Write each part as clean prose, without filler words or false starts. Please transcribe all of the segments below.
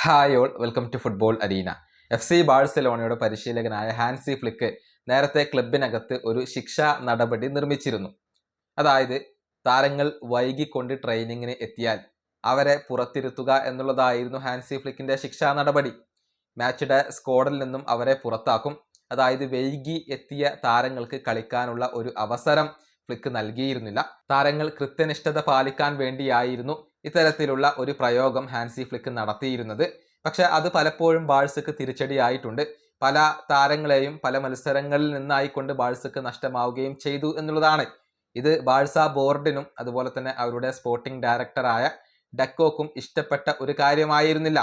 Hi all, welcome to football arena. FC ബാഴ്സലോണയുടെ പരിശീലകനായ ഹാൻസി Flick നേരത്തെ ക്ലബിനകത്ത് ഒരു ശിക്ഷാ നടപടി നിർമ്മിച്ചിരുന്നു. അതായത് താരങ്ങൾ വൈകിക്കൊണ്ട് ട്രെയിനിങ്ങിന് എത്തിയാൽ അവരെ പുറത്തിരുത്തുക എന്നുള്ളതായിരുന്നു ഹാൻസി ഫ്ലിക്കിന്റെ ശിക്ഷാ നടപടി. മാച്ച് സ്ക്വാഡിൽ നിന്നും അവരെ പുറത്താക്കും. അതായത് വൈകി എത്തിയ താരങ്ങൾക്ക് കളിക്കാനുള്ള ഒരു അവസരം ഫ്ലിക്ക് നൽകിയിരുന്നില്ല. താരങ്ങൾ കൃത്യനിഷ്ഠത പാലിക്കാൻ വേണ്ടിയായിരുന്നു ഇത്തരത്തിലുള്ള ഒരു പ്രയോഗം ഹാൻസി ഫ്ലിക്ക് നടത്തിയിരുന്നത്. പക്ഷെ അത് പലപ്പോഴും ബാഴ്സക്ക് തിരിച്ചടിയായിട്ടുണ്ട്. പല താരങ്ങളെയും പല മത്സരങ്ങളിൽ നിന്നായിക്കൊണ്ട് ബാഴ്സക്ക് നഷ്ടമാവുകയും ചെയ്തു എന്നുള്ളതാണ്. ഇത് ബാഴ്സ ബോർഡിനും അതുപോലെ തന്നെ അവരുടെ സ്പോർട്ടിംഗ് ഡയറക്ടറായ ഡക്കോക്കും ഇഷ്ടപ്പെട്ട ഒരു കാര്യമായിരുന്നില്ല.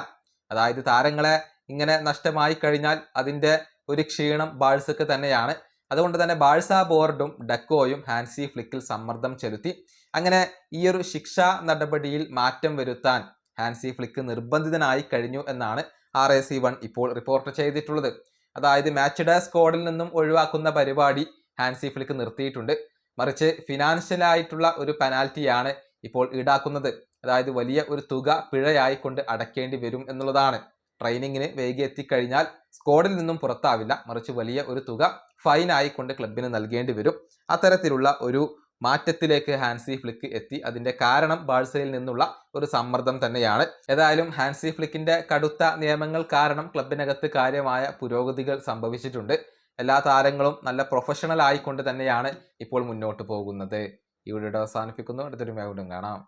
അതായത് താരങ്ങളെ ഇങ്ങനെ നഷ്ടമായി കഴിഞ്ഞാൽ അതിൻ്റെ ഒരു ക്ഷീണം ബാഴ്സക്ക് തന്നെയാണ്. അതുകൊണ്ട് തന്നെ ബാഴ്സ ബോർഡും ഡക്കോയും ഹാൻസി ഫ്ലിക്കിൽ സമ്മർദ്ദം ചെലുത്തി. അങ്ങനെ ഈ ഒരു ശിക്ഷാ നടപടിയിൽ മാറ്റം വരുത്താൻ ഹാൻസി ഫ്ലിക്ക് നിർബന്ധിതനായി കഴിഞ്ഞു എന്നാണ് RAC1 ഇപ്പോൾ റിപ്പോർട്ട് ചെയ്തിട്ടുള്ളത്. അതായത് മാച്ച് ഡേ സ്ക്വാഡിൽ നിന്നും ഒഴിവാക്കുന്ന പരിപാടി ഹാൻസി ഫ്ലിക്ക് നിർത്തിയിട്ടുണ്ട്. മറിച്ച് ഫിനാൻഷ്യലായിട്ടുള്ള ഒരു പെനാൽറ്റിയാണ് ഇപ്പോൾ ഈടാക്കുന്നത്. അതായത് വലിയ ഒരു തുക പിഴയായിക്കൊണ്ട് അടയ്ക്കേണ്ടി വരും എന്നുള്ളതാണ്. ട്രെയിനിങ്ങിന് വൈകി എത്തിക്കഴിഞ്ഞാൽ സ്ക്വാഡിൽ നിന്നും പുറത്താവില്ല, മറിച്ച് വലിയ ഒരു തുക ഫൈൻ ആയിക്കൊണ്ട് ക്ലബിന് നൽകേണ്ടി വരും. അത്തരത്തിലുള്ള ഒരു മാറ്റത്തിലേക്ക് ഹാൻസി ഫ്ലിക്ക് എത്തി. അതിന്റെ കാരണം ബാഴ്സയിൽ നിന്നുള്ള ഒരു സമ്മർദ്ദം തന്നെയാണ്. ഏതായാലും ഹാൻസി ഫ്ലിക്കിന്റെ കടുത്ത നിയമങ്ങൾ കാരണം ക്ലബിനകത്ത് കാര്യമായ പുരോഗതികൾ സംഭവിച്ചിട്ടുണ്ട്. എല്ലാ താരങ്ങളും നല്ല പ്രൊഫഷണൽ ആയിക്കൊണ്ട് തന്നെയാണ് ഇപ്പോൾ മുന്നോട്ട് പോകുന്നത്. ഈ വീഡിയോ അവസാനിപ്പിക്കുന്നു. അടുത്തൊരു വീണ്ടും കാണാം.